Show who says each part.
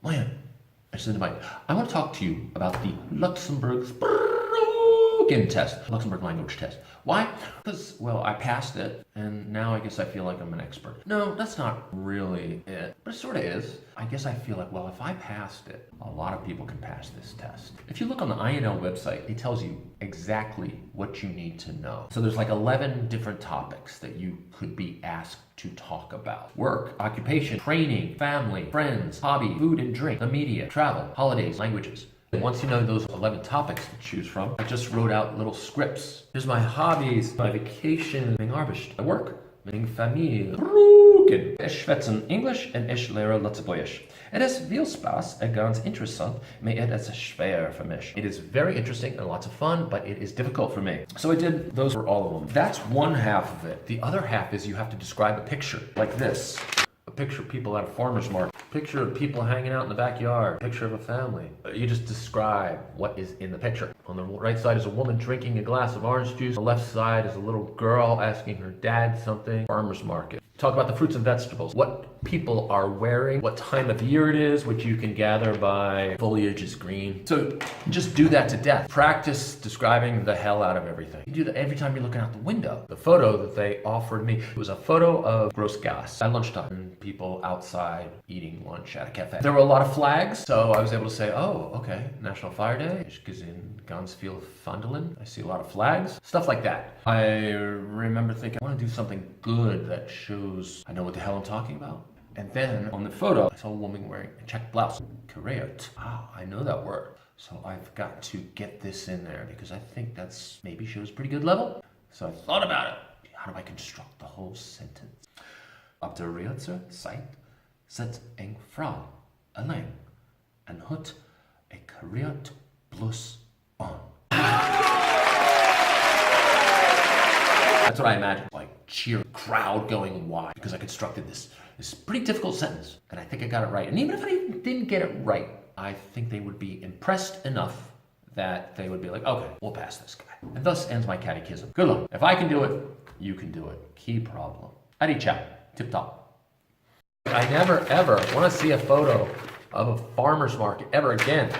Speaker 1: Moin. I just invite. I want to talk to you about the Luxembourg test, Luxembourg language test. Why? Because, well, I passed it, and now I guess I feel like I'm an expert. No, that's not really it, but it sort of is. I guess I feel like, well, if I passed it, a lot of people can pass this test. If you look on the INL website, it tells you exactly what you need to know. So there's like 11 different topics that you could be asked to talk about. Work, occupation, training, family, friends, hobby, food and drink, the media, travel, holidays, languages. Once you know those 11 topics to choose from, I just wrote out little scripts. Here's my hobbies, my vacation, mijn arbeid, my work, mijn familie, broeken. Ik schwätzen English en ik leren Luxembourgish. Het is veel spaß en ganz interessant, maar het is schwer voor mij. It is very interesting and lots of fun, but it is difficult for me. So I did, those were all of them. That's one half of it. The other half is you have to describe a picture, like this. A picture of people at a farmer's market, picture of people hanging out in the backyard, picture of a family. You just describe what is in the picture. On the right side is a woman drinking a glass of orange juice. On the left side is a little girl asking her dad something. Farmer's market. Talk about the fruits and vegetables, what people are wearing, what time of year it is, which you can gather by foliage is green. So just do that to death. Practice describing the hell out of everything. You do that every time you're looking out the window. The photo that they offered me was a photo of gross gas at lunchtime and people outside eating lunch at a cafe. There were a lot of flags, so I was able to say, oh, okay, National Fire Day, in Gansfield Fandelen. I see a lot of flags, stuff like that. I remember thinking, I want to do something good that shows I know what the hell I'm talking about. And then on the photo, I saw a woman wearing a checked blouse. Kareot. Ah, I know that word. So I've got to get this in there because I think that's maybe shows pretty good level. So I thought about it. How do I construct the whole sentence? Op de Reutse site zet een vrouw alleen en houdt een Kareot blouse on. That's what I imagined, like cheer, crowd going wild, because I constructed this pretty difficult sentence, and I think I got it right. And even if I didn't get it right, I think they would be impressed enough that they would be like, okay, we'll pass this guy. And thus ends my catechism. Good luck. If I can do it, you can do it. Key problem. Adi ciao. Tip top. I never ever want to see a photo of a farmer's market ever again.